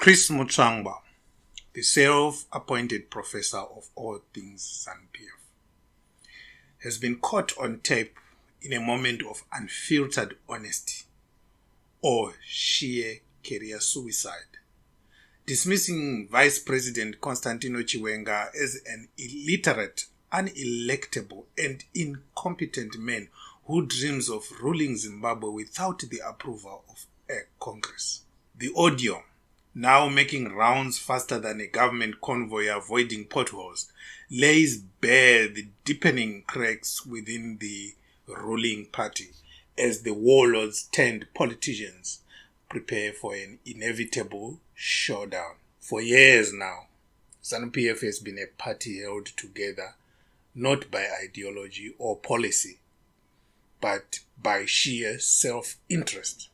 Chris Mutsvangwa, the self-appointed professor of all things Zanu PF, has been caught on tape in a moment of unfiltered honesty or sheer career suicide, dismissing Vice President Constantino Chiwenga as an illiterate, unelectable and incompetent man who dreams of ruling Zimbabwe without the approval of a Congress. The audio, now making rounds faster than a government convoy avoiding potholes, lays bare the deepening cracks within the ruling party as the warlords turned politicians prepare for an inevitable showdown. For years now, Zanu PF has been a party held together not by ideology or policy, but by sheer self-interest.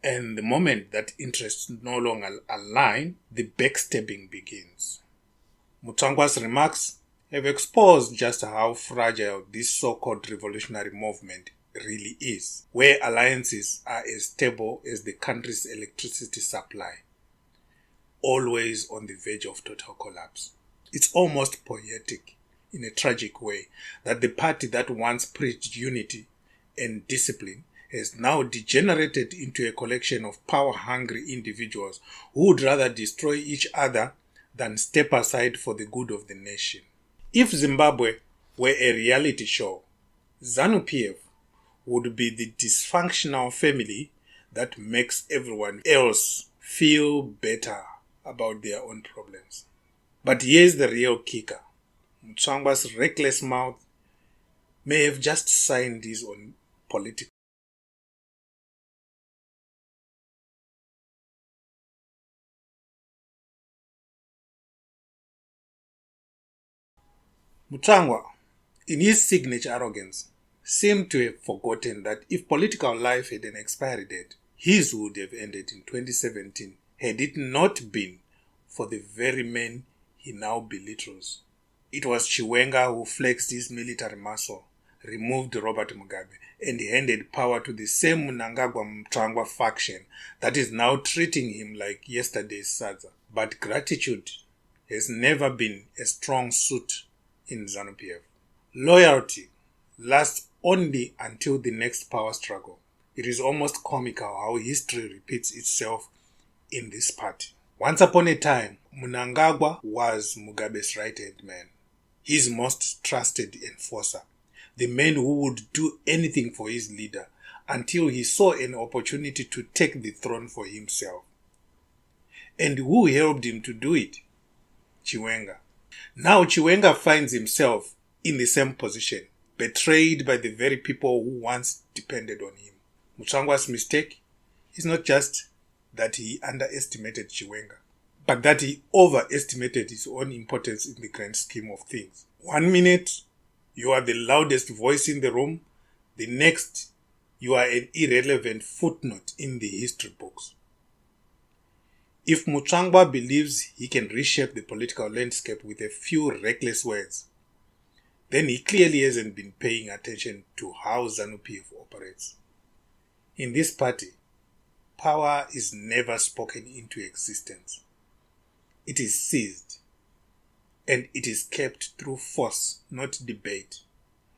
And the moment that interests no longer align, the backstabbing begins. Mutsvangwa's remarks have exposed just how fragile this so-called revolutionary movement really is, where alliances are as stable as the country's electricity supply, always on the verge of total collapse. It's almost poetic, in a tragic way, that the party that once preached unity and discipline has now degenerated into a collection of power-hungry individuals who would rather destroy each other than step aside for the good of the nation. If Zimbabwe were a reality show, Zanu PF would be the dysfunctional family that makes everyone else feel better about their own problems. But here's the real kicker. Mutsvangwa's reckless mouth may have just signed his own political. Mutsvangwa, in his signature arrogance, seemed to have forgotten that if political life had an expiry date, his would have ended in 2017 had it not been for the very men he now belittles. It was Chiwenga who flexed his military muscle, removed Robert Mugabe, and handed power to the same Mnangagwa Mutsvangwa faction that is now treating him like yesterday's Sadza. But gratitude has never been a strong suit in Zanu PF. Loyalty lasts only until the next power struggle. It is almost comical how history repeats itself in this party. Once upon a time, Mnangagwa was Mugabe's right-hand man, his most trusted enforcer, the man who would do anything for his leader until he saw an opportunity to take the throne for himself. And who helped him to do it? Chiwenga. Now Chiwenga finds himself in the same position, betrayed by the very people who once depended on him. Mutsvangwa's mistake is not just that he underestimated Chiwenga, but that he overestimated his own importance in the grand scheme of things. 1 minute, you are the loudest voice in the room. The next, you are an irrelevant footnote in the history books. If Mutsvangwa believes he can reshape the political landscape with a few reckless words, then he clearly hasn't been paying attention to how Zanu PF operates. In this party, power is never spoken into existence. It is seized, and it is kept through force, not debate.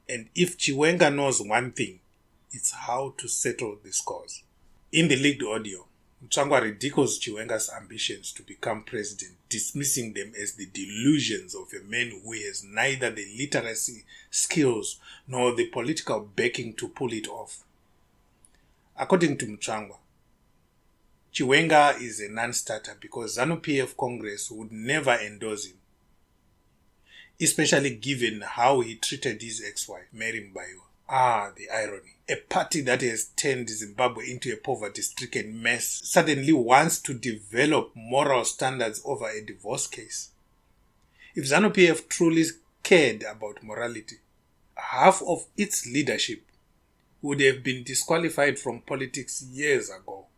And if Chiwenga knows one thing, it's how to settle the scores. In the leaked audio, Mutsvangwa ridicules Chiwenga's ambitions to become president, dismissing them as the delusions of a man who has neither the literacy skills nor the political backing to pull it off. According to Mutsvangwa, Chiwenga is a non-starter because Zanu PF Congress would never endorse him, especially given how he treated his ex-wife, Mary Mbayiwa. The irony. A party that has turned Zimbabwe into a poverty-stricken mess suddenly wants to develop moral standards over a divorce case. If Zanu PF truly cared about morality, half of its leadership would have been disqualified from politics years ago.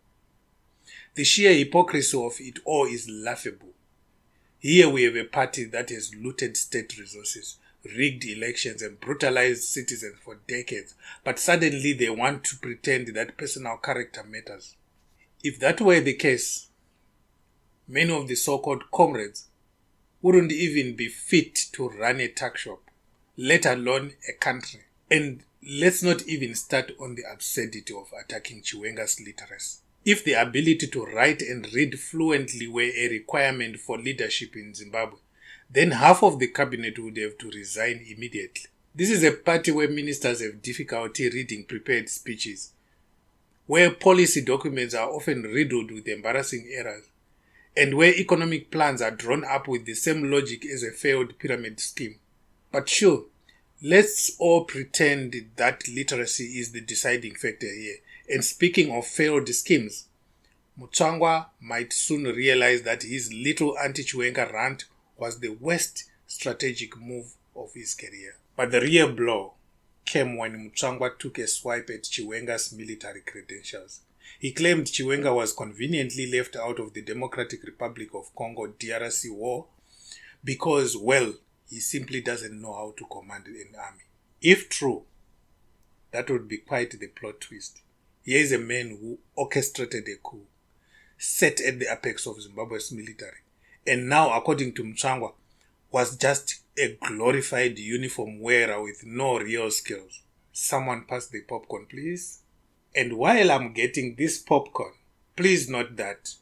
The sheer hypocrisy of it all is laughable. Here we have a party that has looted state resources, rigged elections and brutalized citizens for decades, but suddenly they want to pretend that personal character matters. If that were the case, many of the so-called comrades wouldn't even be fit to run a tuck shop, let alone a country. And let's not even start on the absurdity of attacking Chiwenga's literacy. If the ability to write and read fluently were a requirement for leadership in Zimbabwe, then half of the cabinet would have to resign immediately. This is a party where ministers have difficulty reading prepared speeches, where policy documents are often riddled with embarrassing errors, and where economic plans are drawn up with the same logic as a failed pyramid scheme. But sure, let's all pretend that literacy is the deciding factor here. And speaking of failed schemes, Mutsvangwa might soon realize that his little anti-Chiwenga rant was the worst strategic move of his career. But the real blow came when Mutsvangwa took a swipe at Chiwenga's military credentials. He claimed Chiwenga was conveniently left out of the Democratic Republic of Congo DRC war because, well, he simply doesn't know how to command an army. If true, that would be quite the plot twist. Here is a man who orchestrated a coup, sat at the apex of Zimbabwe's military, and now, according to Mutsvangwa, was just a glorified uniform wearer with no real skills. Someone pass the popcorn, please. And while I'm getting this popcorn, please note that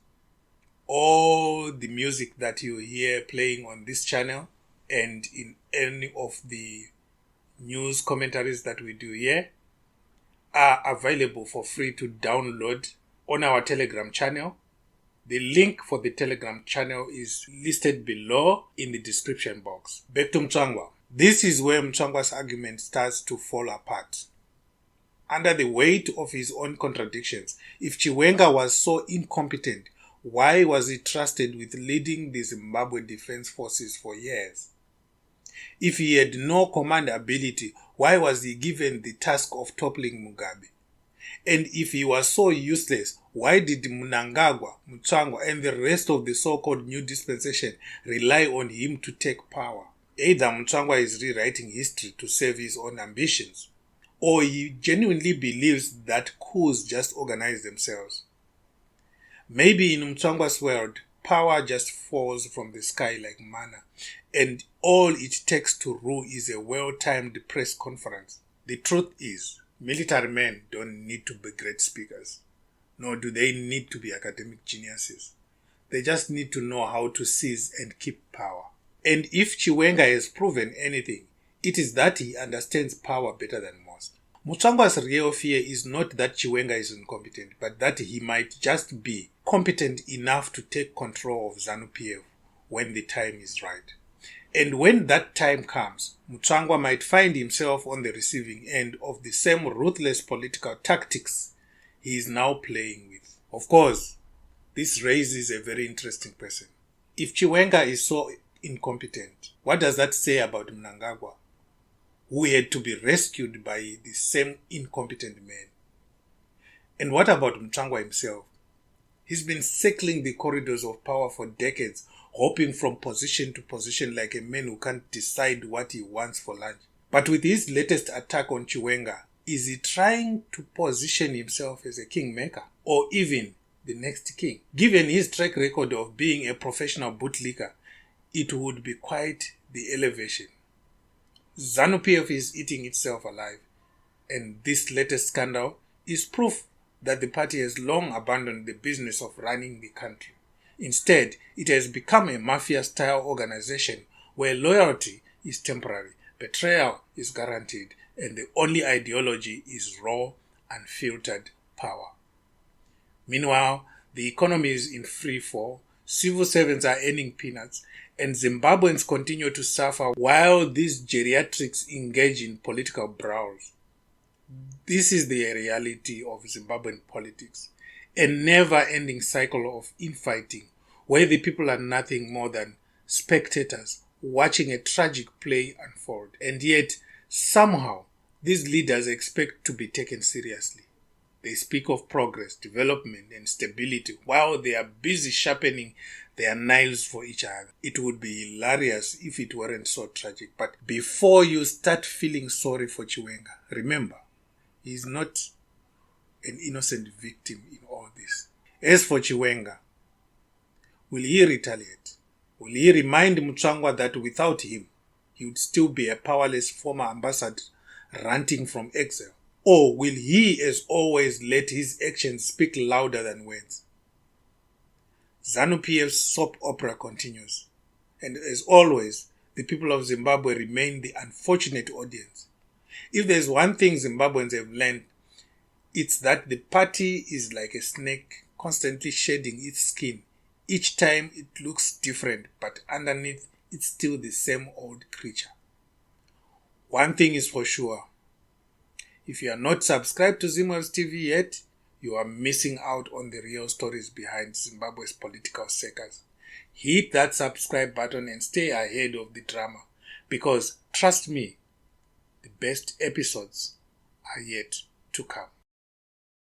all the music that you hear playing on this channel and in any of the news commentaries that we do here are available for free to download on our Telegram channel. The link for the Telegram channel is listed below in the description box. Back to Mutsvangwa. This is where Mutsvangwa's argument starts to fall apart. Under the weight of his own contradictions, if Chiwenga was so incompetent, why was he trusted with leading the Zimbabwe Defense Forces for years? If he had no command ability, why was he given the task of toppling Mugabe? And if he was so useless, why did Mnangagwa, Mutsvangwa, and the rest of the so-called new dispensation rely on him to take power? Either Mutsvangwa is rewriting history to serve his own ambitions, or he genuinely believes that coups just organize themselves. Maybe in Mutsvangwa's world, power just falls from the sky like manna, and all it takes to rule is a well-timed press conference. The truth is, military men don't need to be great speakers, nor do they need to be academic geniuses. They just need to know how to seize and keep power. And if Chiwenga has proven anything, it is that he understands power better than most. Mutsvangwa's real fear is not that Chiwenga is incompetent, but that he might just be competent enough to take control of Zanu PF when the time is right. And when that time comes, Mutsvangwa might find himself on the receiving end of the same ruthless political tactics he is now playing with. Of course, this raises a very interesting question. If Chiwenga is so incompetent, what does that say about Mnangagwa, who had to be rescued by the same incompetent man? And what about Mutsvangwa himself? He's been circling the corridors of power for decades, hopping from position to position like a man who can't decide what he wants for lunch. But with his latest attack on Chiwenga, is he trying to position himself as a kingmaker or even the next king? Given his track record of being a professional bootlicker, it would be quite the elevation. Zanu PF is eating itself alive, and this latest scandal is proof that the party has long abandoned the business of running the country. Instead, it has become a Mafia-style organization where loyalty is temporary, betrayal is guaranteed, and the only ideology is raw, unfiltered power. Meanwhile, the economy is in free fall, civil servants are earning peanuts, and Zimbabweans continue to suffer while these geriatrics engage in political brawls. This is the reality of Zimbabwean politics, a never-ending cycle of infighting where the people are nothing more than spectators watching a tragic play unfold. And yet, somehow, these leaders expect to be taken seriously. They speak of progress, development, and stability while they are busy sharpening their knives for each other. It would be hilarious if it weren't so tragic. But before you start feeling sorry for Chiwenga, remember, he is not an innocent victim in all this. As for Chiwenga, Will he retaliate? Will he remind Mutsvangwa that without him, he would still be a powerless former ambassador ranting from exile? Or will he, as always, let his actions speak louder than words? Zanu PF's soap opera continues. And as always, the people of Zimbabwe remain the unfortunate audience. If there's one thing Zimbabweans have learned, it's that the party is like a snake constantly shedding its skin. Each time it looks different, but underneath it's still the same old creature. One thing is for sure. If you are not subscribed to Zimwaves TV yet, you are missing out on the real stories behind Zimbabwe's political circus. Hit that subscribe button and stay ahead of the drama, because trust me, the best episodes are yet to come.